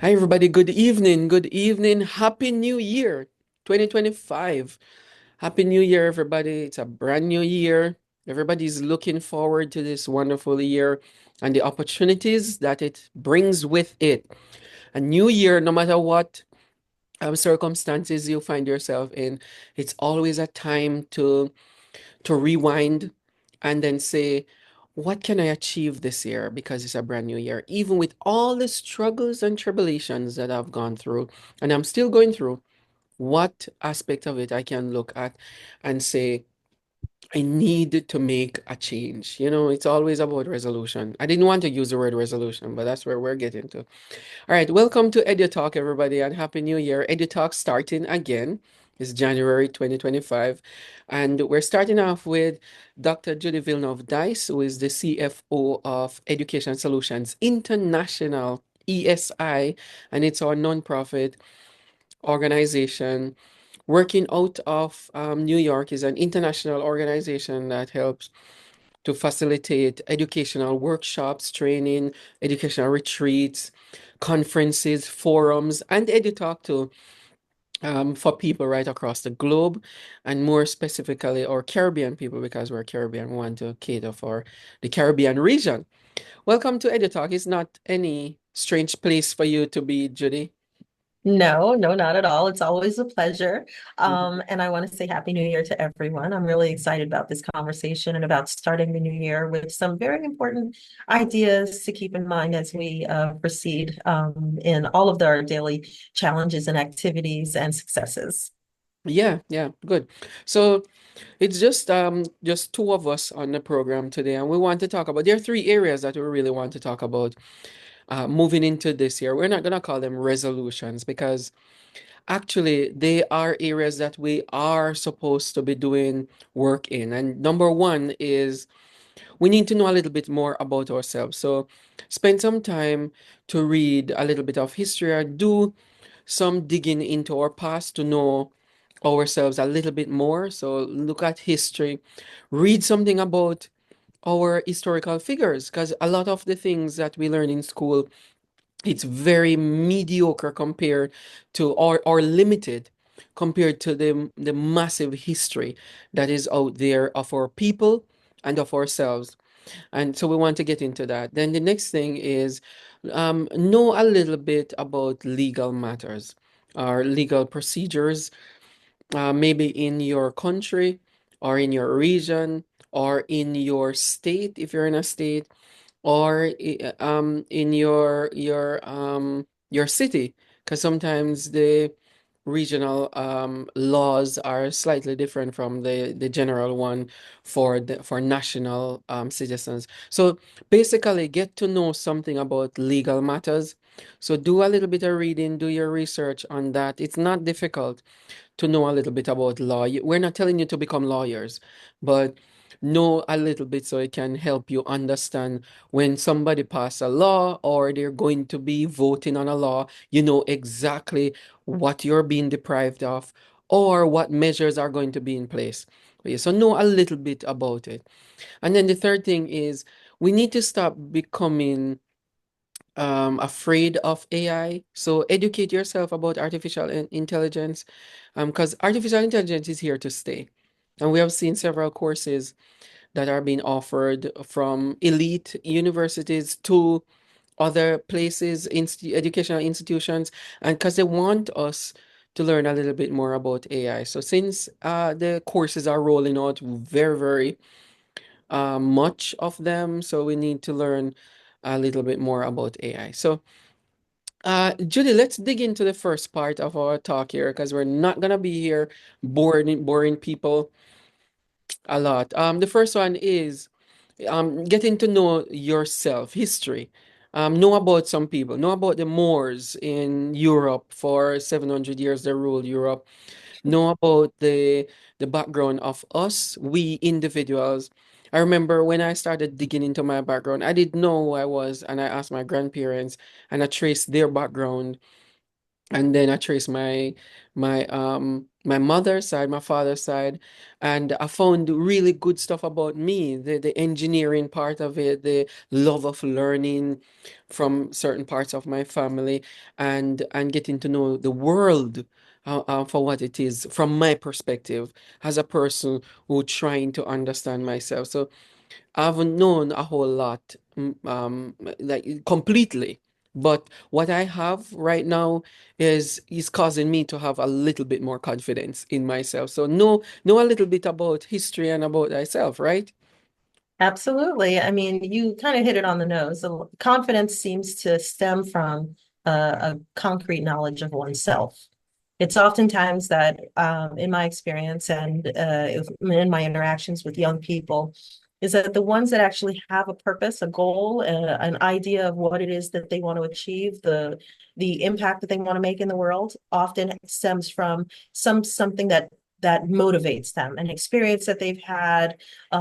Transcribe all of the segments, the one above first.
Hi, everybody. Good evening. Good evening. Happy New Year 2025. Happy New Year, everybody. It's a brand new year. Everybody's looking forward to this wonderful year and the opportunities that it brings with it. A new year, no matter what circumstances you find yourself in, it's always a time to rewind and then say, what can I achieve this year? Because it's a brand new year, even with all the struggles and tribulations that I've gone through, and I'm still going through, what aspect of it I can look at and say, I need to make a change. It's always about resolution. I didn't want to use the word resolution, but that's where we're getting to. All right, welcome to EduTalk, everybody, and Happy New Year. EduTalk starting again. It's January 2025, and we're starting off with Dr. Judy Villeneuve-Dyce, who is the CFO of Education Solutions International, ESI, and it's our nonprofit organization working out of New York. Is an international organization that helps to facilitate educational workshops, training, educational retreats, conferences, forums, and EduTalk too, for people right across the globe, and more specifically our Caribbean people, because we're Caribbean, we want to cater for the Caribbean region. Welcome to EduTalk. It's not any strange place for you to be, Judy. No, no, not at all. It's always a pleasure. Mhm. And I want to say Happy New Year to everyone. I'm really excited about this conversation and about starting the new year with some very important ideas to keep in mind as we proceed in all of our daily challenges and activities and successes. Yeah, yeah, good. So it's just two of us on the program today, and we want to talk about there are three areas that we really want to talk about moving into this year. We're not gonna call them resolutions because actually they are areas that we are supposed to be doing work in. And number one is we need to know a little bit more about ourselves. So spend some time to read a little bit of history or do some digging into our past to know ourselves a little bit more. So look at history, read something about our historical figures, because a lot of the things that we learn in school, it's very mediocre compared to or limited compared to the massive history that is out there of our people and of ourselves. And so we want to get into that. Then the next thing is know a little bit about legal matters or legal procedures, maybe in your country or in your region or in your state if you're in a state, or in your city, because sometimes the regional laws are slightly different from the general one for national citizens. So basically get to know something about legal matters. So do a little bit of reading, do your research on that. It's not difficult to know a little bit about law. We're not telling you to become lawyers, but know a little bit so it can help you understand when somebody pass a law or they're going to be voting on a law, you know exactly what you're being deprived of or what measures are going to be in place. Okay, so know a little bit about it. And then the third thing is we need to stop becoming afraid of AI. So educate yourself about artificial intelligence, because artificial intelligence is here to stay. And we have seen several courses that are being offered from elite universities to other places, educational institutions, and because they want us to learn a little bit more about AI. So since the courses are rolling out very, very much of them, so we need to learn a little bit more about AI. So Judy, let's dig into the first part of our talk here because we're not gonna be here boring people a lot. The first one is getting to know yourself, history. Know about some people, know about the Moors in Europe for 700 years they ruled Europe. Know about the background of us, we individuals. I remember when I started digging into my background, I didn't know who I was, and I asked my grandparents and I traced their background and then I trace my mother's side, my father's side, and I found really good stuff about me, the engineering part of it, the love of learning from certain parts of my family, and getting to know the world for what it is from my perspective as a person who trying to understand myself. So I haven't known a whole lot, like completely. But what I have right now is causing me to have a little bit more confidence in myself. So know a little bit about history and about thyself, right? Absolutely. I mean, you kind of hit it on the nose. Confidence seems to stem from a concrete knowledge of oneself. It's oftentimes that, in my experience and in my interactions with young people, is that the ones that actually have a purpose, a goal, an idea of what it is that they want to achieve, the impact that they want to make in the world, often stems from something that motivates them, an experience that they've had,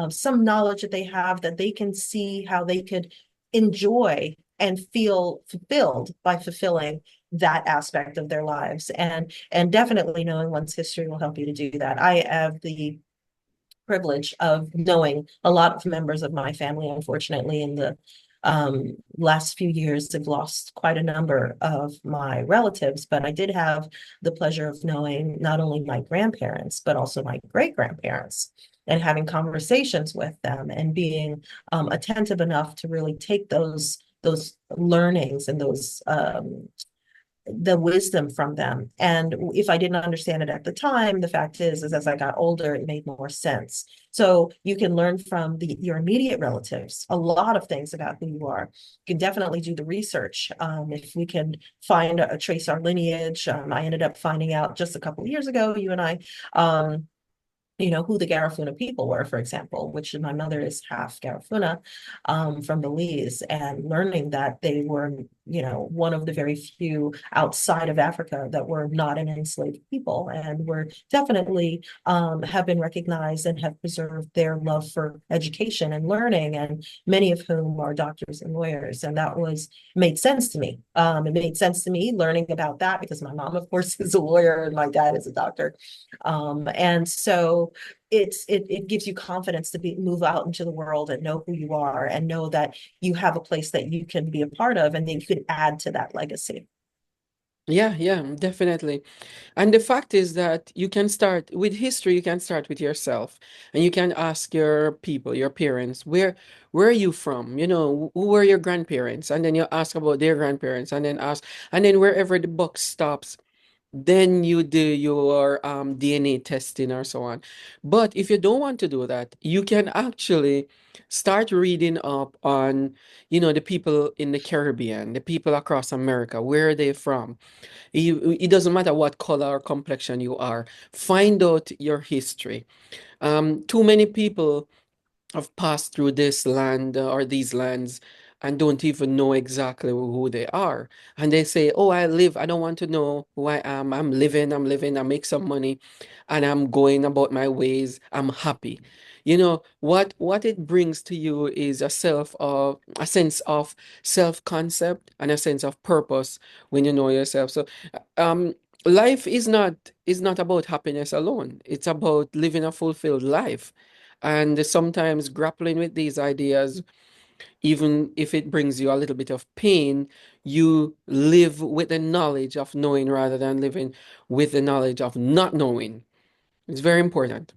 some knowledge that they have that they can see how they could enjoy and feel fulfilled by fulfilling that aspect of their lives. And definitely knowing one's history will help you to do that. I have the privilege of knowing a lot of members of my family. Unfortunately, in the last few years, I've lost quite a number of my relatives, but I did have the pleasure of knowing not only my grandparents, but also my great grandparents, and having conversations with them and being attentive enough to really take those learnings and those the wisdom from them. And if I didn't understand it at the time, the fact is as I got older, it made more sense. So you can learn from your immediate relatives a lot of things about who you are. You can definitely do the research. If we can trace our lineage, I ended up finding out just a couple of years ago, you and I, who the Garifuna people were, for example, which my mother is half Garifuna, from Belize, and learning that they were, one of the very few outside of Africa that were not an enslaved people, and were definitely have been recognized and have preserved their love for education and learning, and many of whom are doctors and lawyers. And that made sense to me. It made sense to me learning about that because my mom, of course, is a lawyer and my dad is a doctor. And so it gives you confidence to move out into the world and know who you are and know that you have a place that you can be a part of and then you could add to that legacy. Yeah, yeah, definitely. And the fact is that you can start with history, you can start with yourself, and you can ask your people, your parents, where are you from? Who were your grandparents? And then you ask about their grandparents, and then and then wherever the buck stops, then you do your DNA testing or so on. But if you don't want to do that, you can actually start reading up on, the people in the Caribbean, the people across America, where are they from? It doesn't matter what color or complexion you are. Find out your history. Too many people have passed through this land or these lands and don't even know exactly who they are. And they say, "Oh, I don't want to know who I am. I'm living, I make some money, and I'm going about my ways. I'm happy." What it brings to you is a sense of self-concept and a sense of purpose when you know yourself. So um life is not about happiness alone. It's about living a fulfilled life. And sometimes grappling with these ideas, even if it brings you a little bit of pain, you live with the knowledge of knowing rather than living with the knowledge of not knowing. It's very important.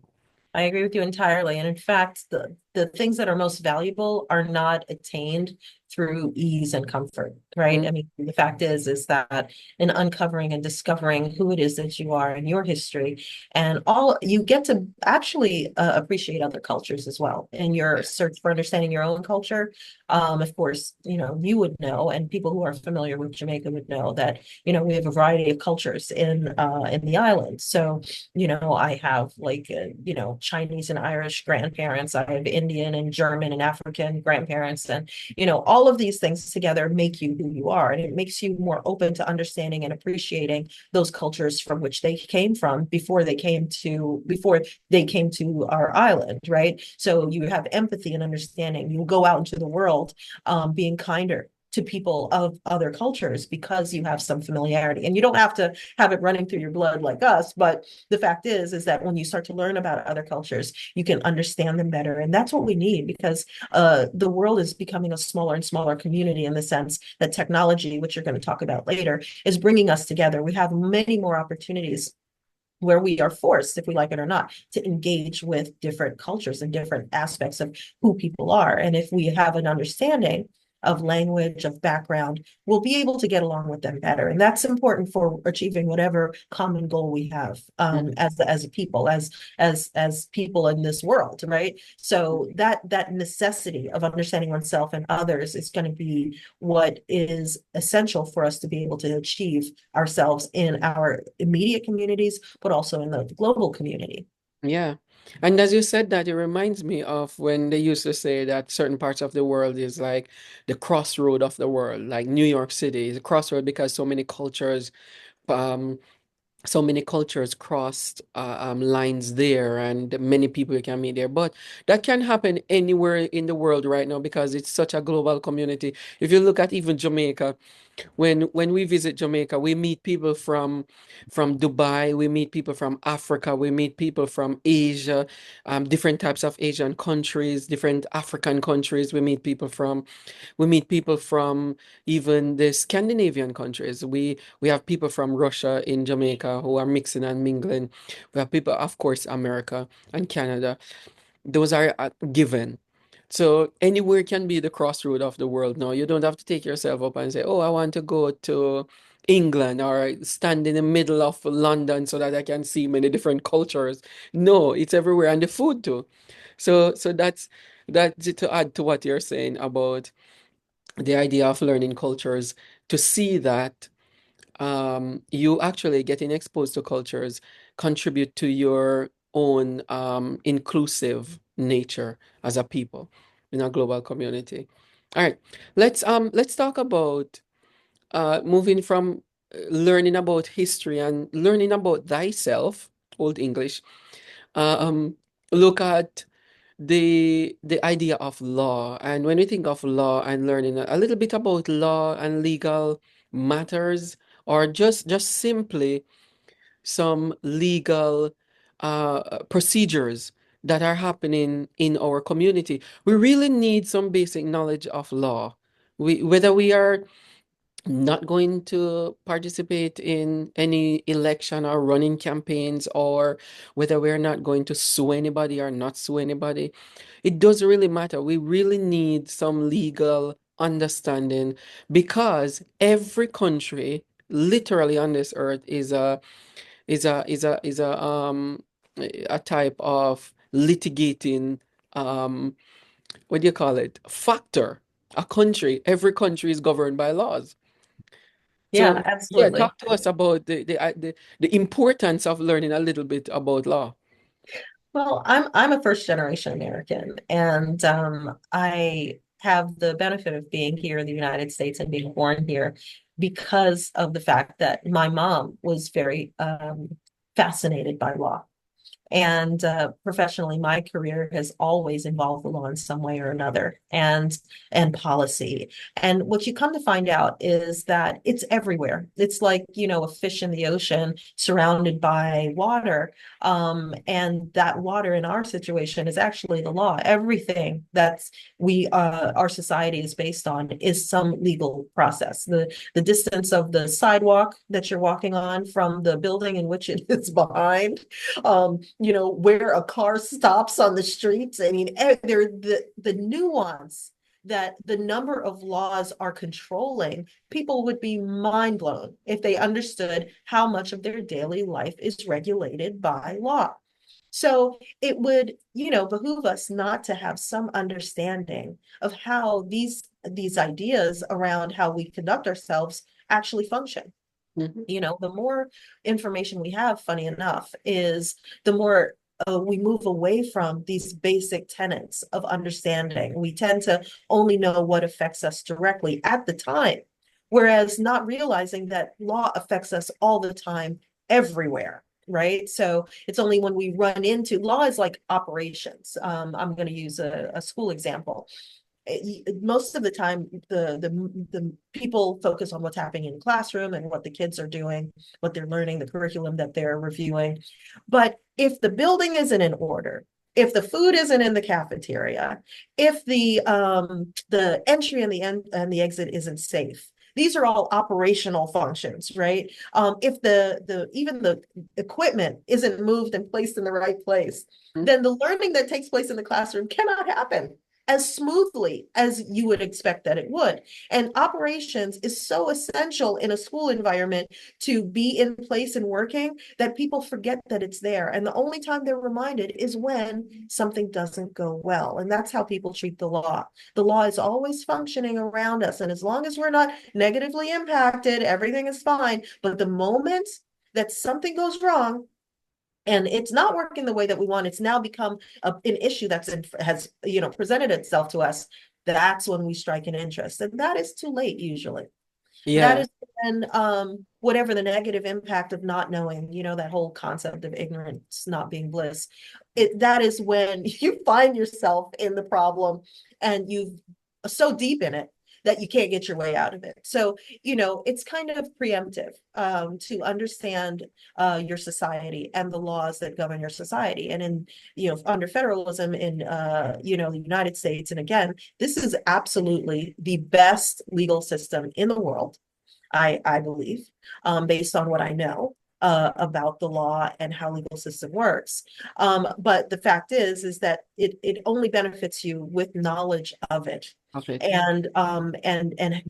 I agree with you entirely. And in fact, the things that are most valuable are not attained through ease and comfort, right? Mhm. I mean, the fact is that in uncovering and discovering who it is that you are and your history, and all you get to actually appreciate other cultures as well in your search for understanding your own culture. Of course, you would know, and people who are familiar with Jamaica would know that, we have a variety of cultures in the island. So I have like, Chinese and Irish grandparents. I have Indian and German and African grandparents. And, all of these things together make you who you are. And it makes you more open to understanding and appreciating those cultures from which they came from before they came to our island, right? So you have empathy and understanding. You go out into the world being kinder to people of other cultures because you have some familiarity. And you don't have to have it running through your blood like us, but the fact is that when you start to learn about other cultures, you can understand them better. And that's what we need, because the world is becoming a smaller and smaller community, in the sense that technology, which you're going to talk about later, is bringing us together. We have many more opportunities where we are forced, if we like it or not, to engage with different cultures and different aspects of who people are. And if we have an understanding of language, of background, we'll be able to get along with them better. And that's important for achieving whatever common goal we have, as a people, as people in this world, right? So that necessity of understanding oneself and others is going to be what is essential for us to be able to achieve ourselves in our immediate communities, but also in the global community. Yeah. And as you said that, it reminds me of when they used to say that certain parts of the world is like the crossroad of the world, like New York City is a crossroad because um, so many cultures crossed lines there, and many people you can meet there. But that can happen anywhere in the world right now because it's such a global community. If you look at even Jamaica, when we visit Jamaica, we meet people from Dubai, we meet people from Africa, we meet people from Asia, different types of Asian countries, different African countries. We meet people from even the Scandinavian countries. We have people from Russia in Jamaica who are mixing and mingling. We have people, of course, America and Canada. Those are given. So anywhere can be the crossroad of the world now. You don't have to take yourself up and say, "Oh, I want to go to England or stand in the middle of London so that I can see many different cultures." No, it's everywhere, and the food too. So that's to add to what you're saying about the idea of learning cultures, to see that you actually getting exposed to cultures contribute to your own inclusive nature as a people in a global community. All right, let's talk about moving from learning about history and learning about thyself, Old English. Um, Look at the idea of law. And when we think of law and learning a little bit about law and legal matters, or just simply some legal procedures that are happening in our community, we really need some basic knowledge of law. Whether we are not going to participate in any election or running campaigns, or whether we're not going to sue anybody or not sue anybody, it doesn't really matter. We really need some legal understanding because every country literally on this earth is a type of litigating what do you call it, factor. Every country is governed by laws. Yeah, So yeah, absolutely. talk to us about the importance of learning a little bit about law. Well, I'm a first generation American, and I have the benefit of being here in the United States and being born here because of the fact that my mom was very fascinated by law. And professionally, my career has always involved the law in some way or another, and policy. And what you come to find out is that it's everywhere. It's like, a fish in the ocean surrounded by water. And that water in our situation is actually the law. Everything that's our society is based on is some legal process. The distance of the sidewalk that you're walking on from the building in which it is behind, where a car stops on the streets. I mean, there the nuance that the number of laws are controlling, people would be mind blown if they understood how much of their daily life is regulated by law. So it would, behoove us not to have some understanding of how these ideas around how we conduct ourselves actually function. Mhm. The more information we have, funny enough, is the more we move away from these basic tenets of understanding. We tend to only know what affects us directly at the time, whereas not realizing that law affects us all the time, everywhere. Right. So it's only when we run into law is like operations. I'm going to use a school example. most of the time the people focus on what's happening in the classroom and what the kids are doing, what they're learning, the curriculum that they're reviewing. But if the building isn't in order, if the food isn't in the cafeteria, if the entry and the exit isn't safe, these are all operational functions, right? If the even the equipment isn't moved and placed in the right place, Mhm. then the learning that takes place in the classroom cannot happen as smoothly as you would expect that it would. And operations is so essential in a school environment to be in place and working that people forget that it's there. And the only time they're reminded is when something doesn't go well. And that's how people treat the law. The law is always functioning around us. And as long as we're not negatively impacted, everything is fine. But the moment that something goes wrong, and it's not working the way that we want, it's now become an issue has presented itself to us. That's when we strike an interest, and that is too late usually. That Yeah. is when whatever the negative impact of not knowing, that whole concept of ignorance not being bliss, that is when you find yourself in the problem and you've so deep in it that you can't get your way out of it. So, it's kind of preemptive to understand your society and the laws that govern your society. And under federalism in, the United States, and again, this is absolutely the best legal system in the world. I believe, based on what I know about the law and how legal system works. But the fact is that it only benefits you with knowledge of it, Of it. and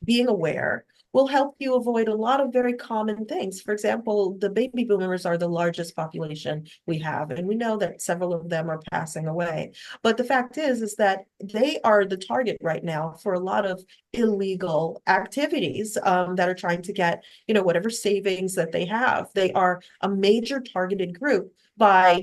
being aware will help you avoid a lot of very common things. For example, the baby boomers are the largest population we have, and we know that several of them are passing away. But the fact is that they are the target right now for a lot of illegal activities that are trying to get, whatever savings that they have. They are a major targeted group by,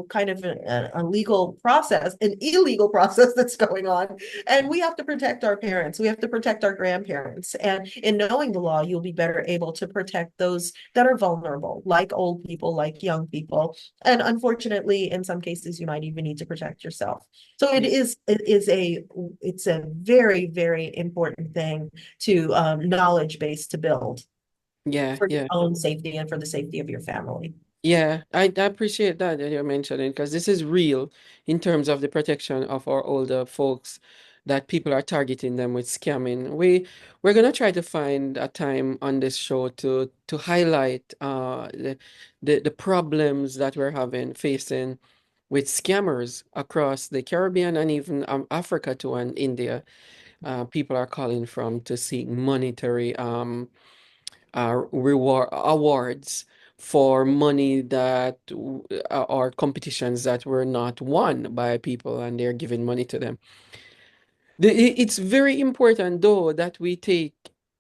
kind of a legal process, an illegal process that's going on. And we have to protect our parents. We have to protect our grandparents. And in knowing the law, you'll be better able to protect those that are vulnerable, like old people, like young people. And unfortunately, in some cases, you might even need to protect yourself. So it's a very, very important thing to knowledge base to build Yeah, for your yeah. own safety and for the safety of your family. Yeah, I appreciate that you're mentioning because this is real in terms of the protection of our older folks that people are targeting them with scamming. We're gonna try to find a time on this show to highlight the problems that we're having facing with scammers across the Caribbean and even Africa too and India. People are calling from to seek monetary reward awards for money that are competitions that were not won by people and they're giving money to them. It's very important though that we take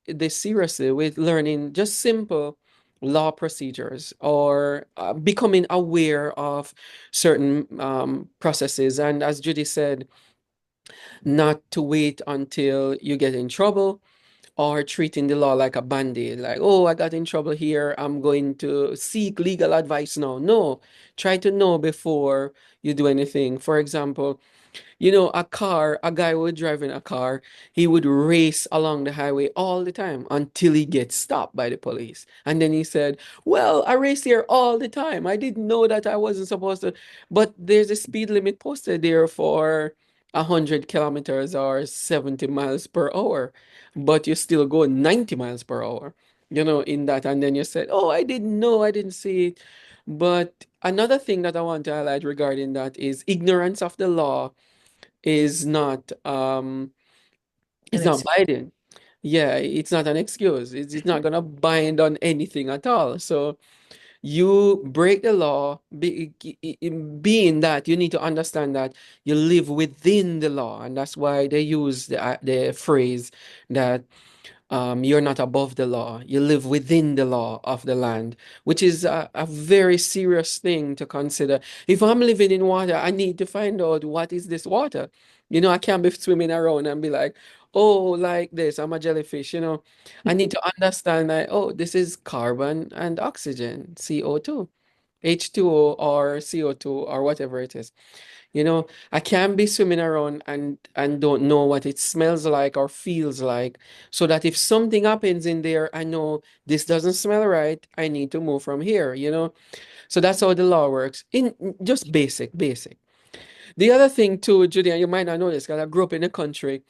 this seriously with learning just simple law procedures or becoming aware of certain processes. And as Judy said, not to wait until you get in trouble or treating the law like a band-aid, like, oh, I got in trouble here, I'm going to seek legal advice now. No, try to know before you do anything. For example, a guy would drive in a car, he would race along the highway all the time until he gets stopped by the police. And then he said, well, I race here all the time. I didn't know that I wasn't supposed to. But there's a speed limit posted there for 100 kilometers or 70 miles per hour. But you still go 90 miles per hour, in that. And then you said, oh, I didn't know, I didn't see it. But another thing that I want to highlight regarding that is ignorance of the law is not And it's not binding. Yeah, it's not an excuse. It's not gonna bind on anything at all. So you break the law, being that you need to understand that you live within the law, and that's why they use the phrase that you're not above the law. You live within the law of the land, which is a very serious thing to consider. If I'm living in water, I need to find out what is this water. I can't be swimming around and be like, oh, like this, I'm a jellyfish. I need to understand that, oh, this is carbon and oxygen, CO2, H2O or CO2 or whatever it is. You know, I can't be swimming around and don't know what it smells like or feels like, so that if something happens in there, I know this doesn't smell right. I need to move from here, you know? So that's how the law works. In just basic. The other thing too, Judy, and you might not know this because I grew up in the country,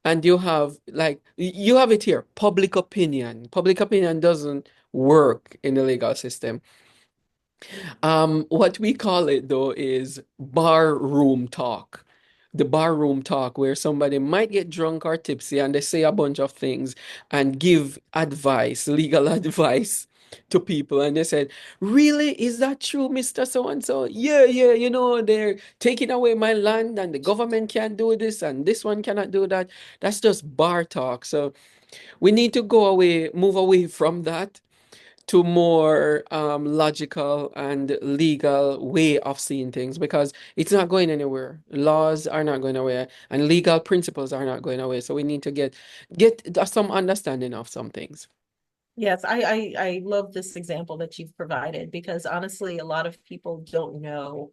and you have like you have it here, public opinion. Public opinion doesn't work in the legal system. What we call it though is bar room talk. The bar room talk where somebody might get drunk or tipsy and they say a bunch of things and give advice, legal advice to people. And they said, really, is that true, Mr. So and so? Yeah, you know, they're taking away my land and the government can't do this and this one cannot do that. That's just bar talk. So we need to go away, move away from that to more logical and legal way of seeing things, because it's not going anywhere. Laws are not going away, and legal principles are not going away. So we need to get some understanding of some things. Yes, I love this example that you've provided because honestly, a lot of people don't know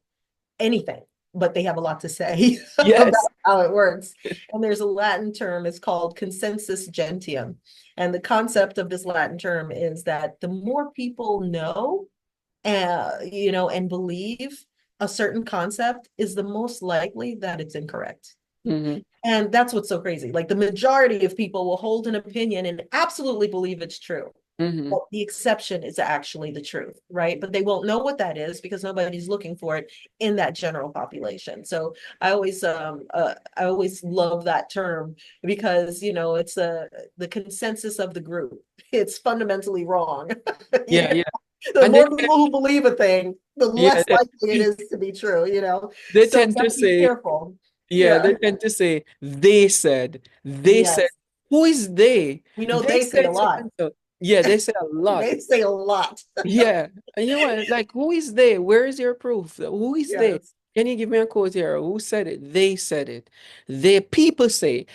anything, but they have a lot to say about Yes. how it works. And there's a Latin term, it's called consensus gentium. And the concept of this Latin term is that the more people know, and believe a certain concept is the most likely that it's incorrect. Hmm. And that's what's so crazy. Like the majority of people will hold an opinion and absolutely believe it's true. Hmm. But the exception is actually the truth, right? But they won't know what that is because nobody's looking for it in that general population. So I always love that term because it's the consensus of the group. It's fundamentally wrong. Yeah, You yeah. the And they more people who believe a thing, the yeah, less likely it is to be true. they So we tend got to to be say, careful. yeah, Yeah. they tend to say, they said, Yes. who is they? We know They they say a said so lot. and so. Yeah, they say a lot. They say a lot. Yeah. And you know what? Like, who is they? Where is your proof? Who is they? Yes. Can you give me a quote here? Who said it? They said it. They people say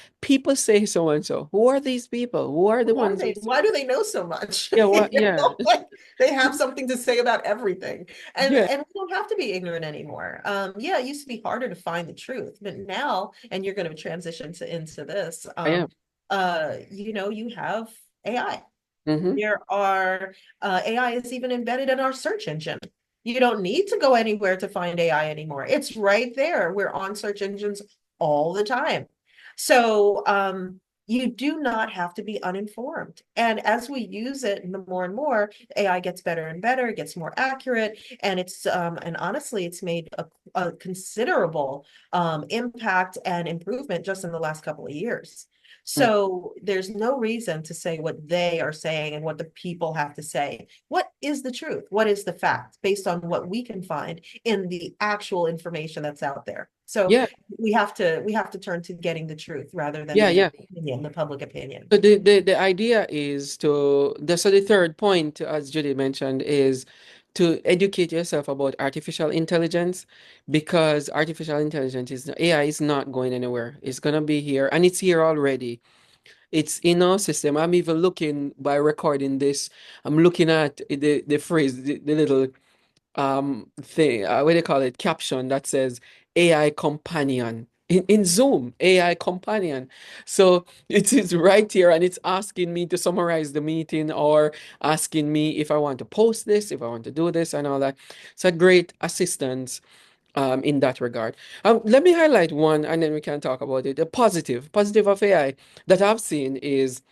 so and so. Who are these people? Who are the Who are ones who they? say? Why do they know so much? Yeah, what? Yeah. Like they have something to say about everything. And Yeah, and we don't have to be ignorant anymore. Yeah, it used to be harder to find the truth, but now, and you're going to transition into this, I am. you have AI. Mm-hmm. There are AI is even embedded in our search engine. You don't need to go anywhere to find AI anymore. It's right there. We're on search engines all the time. So you do not have to be uninformed. And as we use it the more and more, AI gets better and better, it gets more accurate, and and honestly, it's made a considerable impact and improvement just in the last couple of years. So there's no reason to say what they are saying and what the people have to say. What is the truth? What is the fact based on what we can find in the actual information that's out there? So Yeah, we have to turn to getting the truth rather than yeah, the yeah. opinion, the public opinion. So the idea is the third point, as Judy mentioned, is to educate yourself about artificial intelligence, because artificial intelligence is AI is not going anywhere. It's gonna be here, and it's here already. It's in our system. I'm even looking by recording this. I'm looking at the phrase, the little thing, what do you call it, caption that says AI companion in Zoom, AI companion. So it is right here, and it's asking me to summarize the meeting, or asking me if I want to post this, if I want to do this, and all that. It's a great assistance in that regard. Let me highlight one, and then we can talk about it. The positive of AI that I've seen is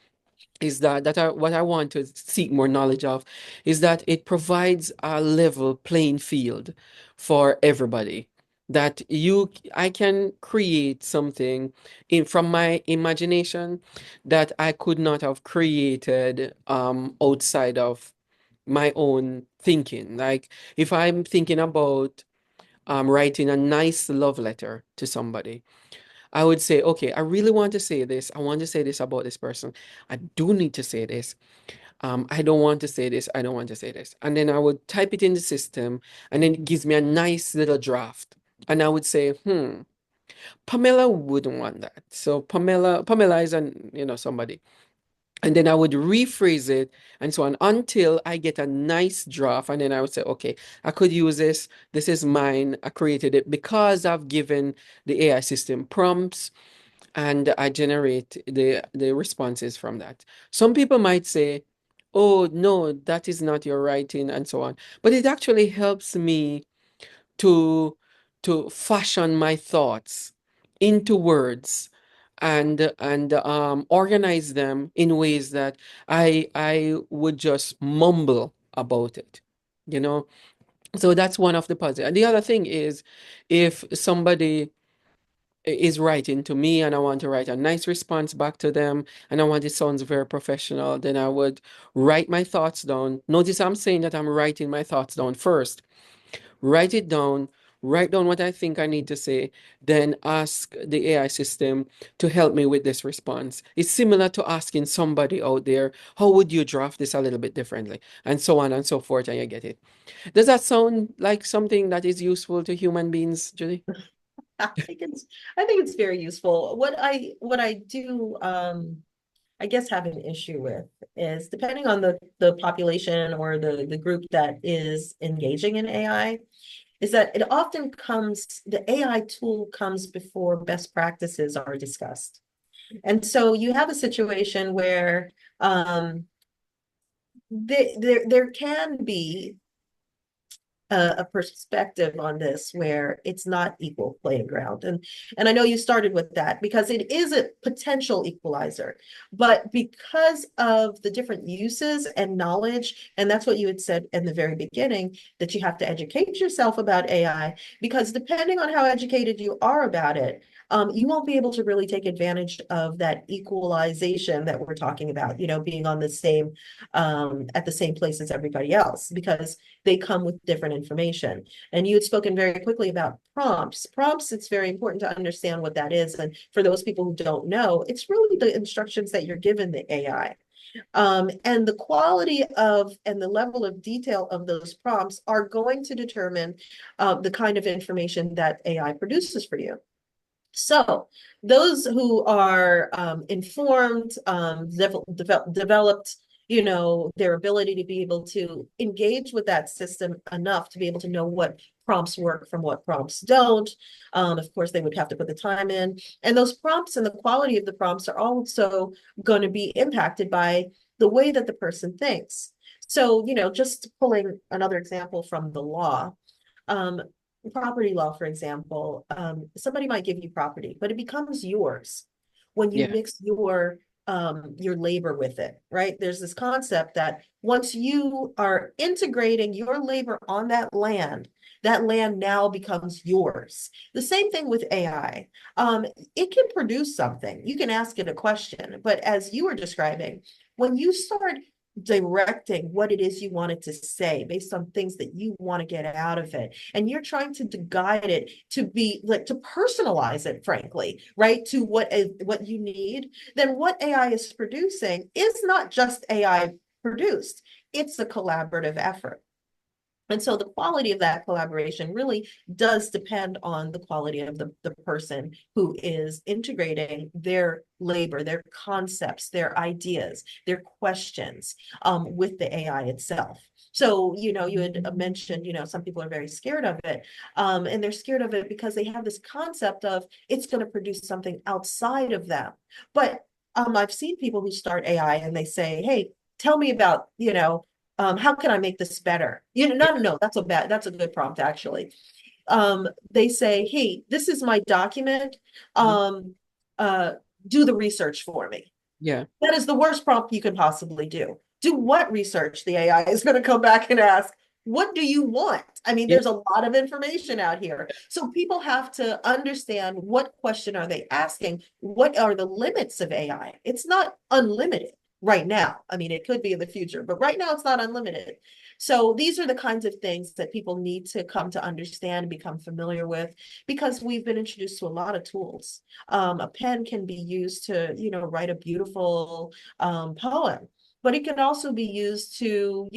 that what I want to seek more knowledge of is that it provides a level playing field for everybody. That I can create something from my imagination that I could not have created outside of my own thinking. Like if I'm thinking about writing a nice love letter to somebody, I would say, okay, I really want to say this. I want to say this about this person. I do need to say this. I don't want to say this. I don't want to say this. And then I would type it in the system, and then it gives me a nice little draft. And I would say, Pamela wouldn't want that. So Pamela is somebody. And then I would rephrase it and so on until I get a nice draft. And then I would say, okay, I could use this. This is mine. I created it because I've given the AI system prompts and I generate the responses from that. Some people might say, oh, no, that is not your writing and so on. But it actually helps me to fashion my thoughts into words and organize them in ways that I would just mumble about it, you know. So that's one of the positive. And the other thing is, if somebody is writing to me and I want to write a nice response back to them and I want it sounds very professional, then I would write my thoughts down. Notice I'm saying that I'm writing my thoughts down first. Write it down, write down what I think I need to say, then ask the AI system to help me with this response. It's similar to asking somebody out there, how would you draft this a little bit differently? And so on and so forth, and you get it. Does that sound like something that is useful to human beings, Judy? I think it's I think it's very useful. What I do I guess have an issue with is depending on the population or the group that is engaging in AI, is that it often comes, the AI tool comes before best practices are discussed. And so you have a situation where there can be a perspective on this where it's not equal playing ground. And I know you started with that because it is a potential equalizer, but because of the different uses and knowledge, and that's what you had said in the very beginning, that you have to educate yourself about AI, because depending on how educated you are about it, you won't be able to really take advantage of that equalization that we're talking about, being on the same at the same place as everybody else, because they come with different information. And you had spoken very quickly about prompts. Prompts, it's very important to understand what that is. And for those people who don't know, it's really the instructions that you're given the AI. And the quality of and the level of detail of those prompts are going to determine the kind of information that AI produces for you. So those who are informed, developed, their ability to be able to engage with that system enough to be able to know what prompts work from what prompts don't. Of course, they would have to put the time in. And those prompts and the quality of the prompts are also going to be impacted by the way that the person thinks. So, just pulling another example from the law, um, property law, for example, somebody might give you property, but it becomes yours when you Yeah. mix your labor with it, right? There's this concept that once you are integrating your labor on that land now becomes yours. The same thing with AI. It can produce something. You can ask it a question, but as you were describing, when you start directing what it is you want it to say based on things that you want to get out of it, and you're trying to guide it to be like to personalize it, frankly, right, to what you need, then what AI is producing is not just AI produced, it's a collaborative effort. And so the quality of that collaboration really does depend on the quality of the person who is integrating their labor, their concepts, their ideas, their questions with the AI itself. So, you had mentioned, some people are very scared of it. And they're scared of it because they have this concept of it's going to produce something outside of them. But I've seen people who start AI and they say, hey, tell me about, how can I make this better? No, that's a good prompt, actually. They say, hey, this is my document. Mhm. Um, uh, do the research for me. Yeah. That is the worst prompt you can possibly do. Do what research? The AI is going to come back and ask, what do you want? I mean, Yeah. there's a lot of information out here. So people have to understand, what question are they asking? What are the limits of AI? It's not unlimited right now. I mean, it could be in the future, but right now it's not unlimited. So these are the kinds of things that people need to come to understand and become familiar with, because we've been introduced to a lot of tools. A pen can be used to, write a beautiful poem, but it can also be used to,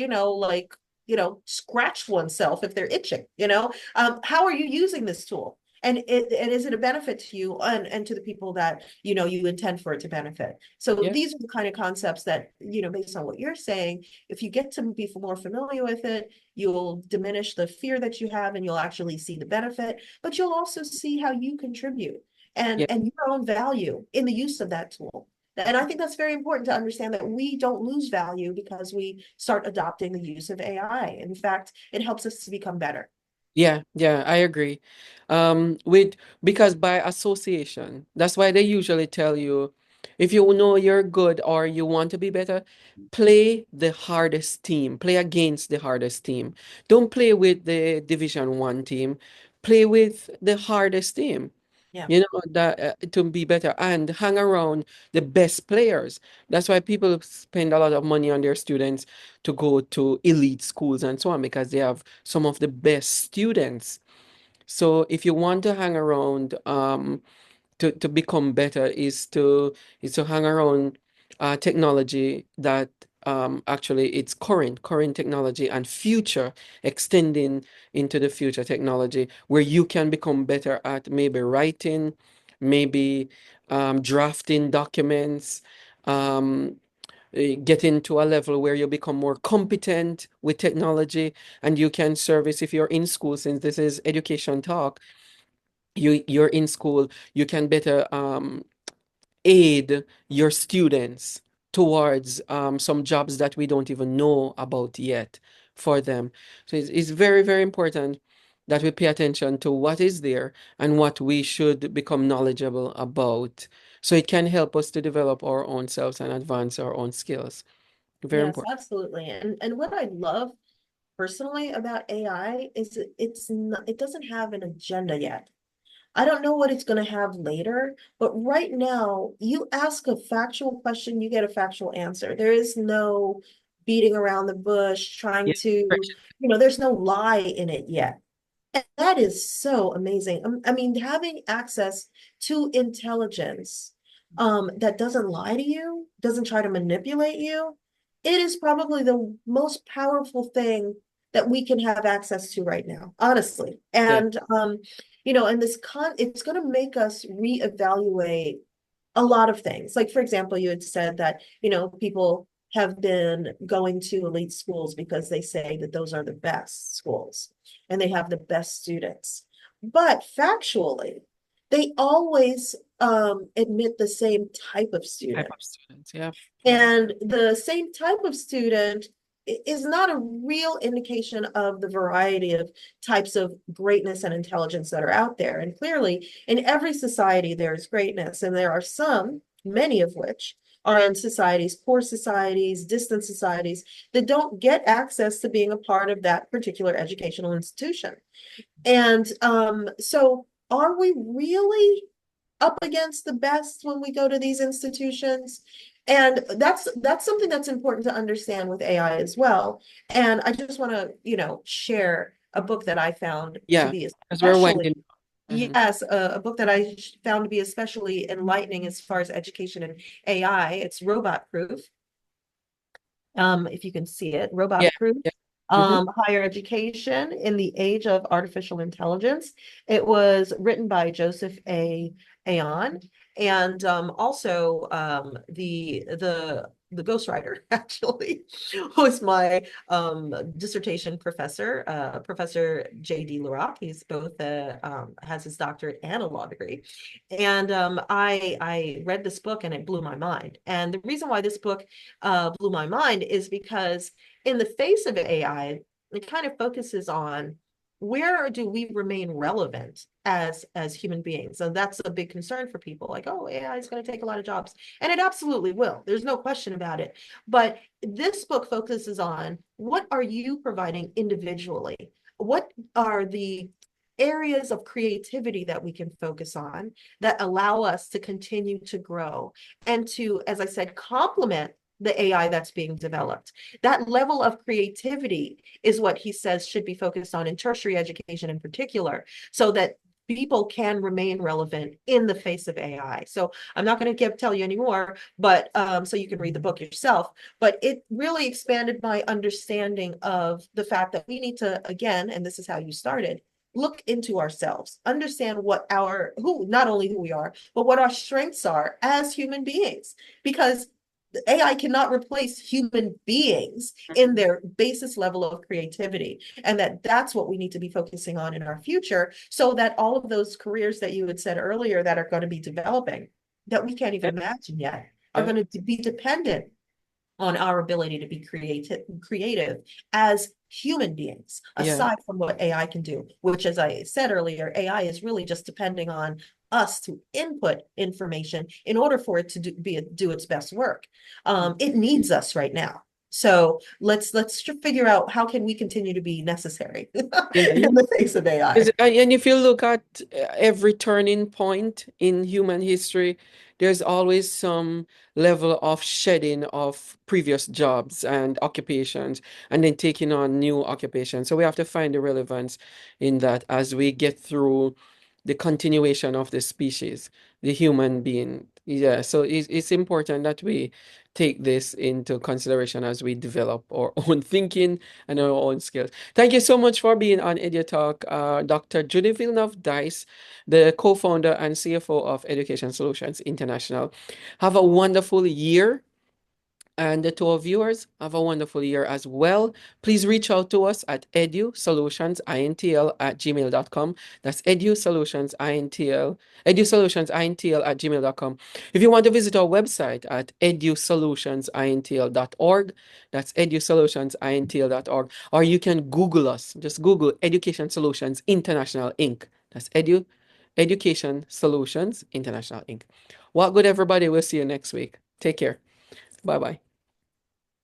scratch oneself if they're itching. How are you using this tool? and is it a benefit to you and to the people that, you know, you intend for it to benefit? So Yeah. these are the kind of concepts that, you know, based on what you're saying, if you get to be more familiar with it, you'll diminish the fear that you have and you'll actually see the benefit, but you'll also see how you contribute Yeah. and your own value in the use of that tool. And I think that's very important to understand that we don't lose value because we start adopting the use of AI. In fact, it helps us to become better. Yeah, yeah, I agree. With because by association, that's why they usually tell you if you know you're good or you want to be better, play the hardest team, play against the hardest team. Don't play with the Division One team, play with the hardest team. Yeah. You know that to be better and hang around the best players. That's why people spend a lot of money on their students to go to elite schools and so on because they have some of the best students. So if you want to hang around to become better is to hang around technology that actually it's current technology and future extending into the future technology where you can become better at maybe writing, maybe drafting documents, um, getting to a level where you become more competent with technology and you can service if you're in school, since this is education talk, you're in school, you can better aid your students towards some jobs that we don't even know about yet for them. So it's very, very important that we pay attention to what is there and what we should become knowledgeable about. So it can help us to develop our own selves and advance our own skills. Very Yes, important. absolutely. And what I love personally about AI is it's not, it doesn't have an agenda yet. I don't know what it's going to have later, but right now, you ask a factual question, you get a factual answer. There is no beating around the bush, trying Yeah. to, you know, there's no lie in it yet. And that is so amazing. I mean, having access to intelligence that doesn't lie to you, doesn't try to manipulate you, it is probably the most powerful thing that we can have access to right now, honestly. Yeah. And you know, and it's going to make us reevaluate a lot of things. Like, for example, you had said that, you know, people have been going to elite schools because they say that those are the best schools and they have the best students. But factually, they always admit the same type of Type student. of students. Yeah. Yeah. And the same type of student is not a real indication of the variety of types of greatness and intelligence that are out there. And clearly, in every society, there's greatness, and there are some, many of which are in societies, poor societies, distant societies, that don't get access to being a part of that particular educational institution. And so, are we really up against the best when we go to these institutions? And that's something that's important to understand with AI as well. And I just want to, you know, share a book that I found to Yeah. be As we're especially, winding. Mhm. yes, a book that I found to be especially enlightening as far as education and AI. It's Robot Proof. If you can see it, Yeah. Robot Proof, Yeah. Hmm. Higher Education in the Age of Artificial Intelligence. It was written by Joseph A. Aon, and also the ghostwriter actually was my dissertation professor, Professor J.D. LaRock. He's both has his doctorate and a law degree, and I read this book and it blew my mind. And the reason why this book blew my mind is because in the face of AI, it kind of focuses on where do we remain relevant as human beings. And that's a big concern for people, like, oh, AI is going to take a lot of jobs, and it absolutely will, there's no question about it. But this book focuses on what are you providing individually, what are the areas of creativity that we can focus on that allow us to continue to grow and to, as I said, complement the AI that's being developed. That level of creativity is what he says should be focused on in tertiary education in particular, so that people can remain relevant in the face of AI. So I'm not going to tell you anymore, but so you can read the book yourself. But it really expanded my understanding of the fact that we need to, again, and this is how you started, look into ourselves, understand what our who not only who we are, but what our strengths are as human beings. Because AI cannot replace human beings in their basis level of creativity. And that's what we need to be focusing on in our future, so that all of those careers that you had said earlier that are going to be developing, that we can't Yeah, even imagine yet, are yeah, going to be dependent on our ability to be creative as human beings, yeah, aside from what AI can do, which, as I said earlier, AI is really just depending on us to input information in order for it to do its best work. It needs us right now. So let's figure out how can we continue to be necessary in yeah. the face of AI. And if you look at every turning point in human history, there's always some level of shedding of previous jobs and occupations and then taking on new occupations. So we have to find the relevance in that as we get through the continuation of the species, the human being. Yeah, so it's important that we take this into consideration as we develop our own thinking and our own skills. Thank you so much for being on EduTalk, Dr. Judy Villeneuve-Dyce, the co-founder and CFO of Education Solutions International. Have a wonderful year. And to our viewers, have a wonderful year as well. Please reach out to us at edusolutionsintl@gmail.com. That's edusolutionsintl@gmail.com. If you want to visit our website at edusolutionsintl.org, that's edusolutionsintl.org, or you can Google us. Just Google Education Solutions International Inc. That's Education Solutions International Inc. What good, everybody. We'll see you next week. Take care. Bye bye.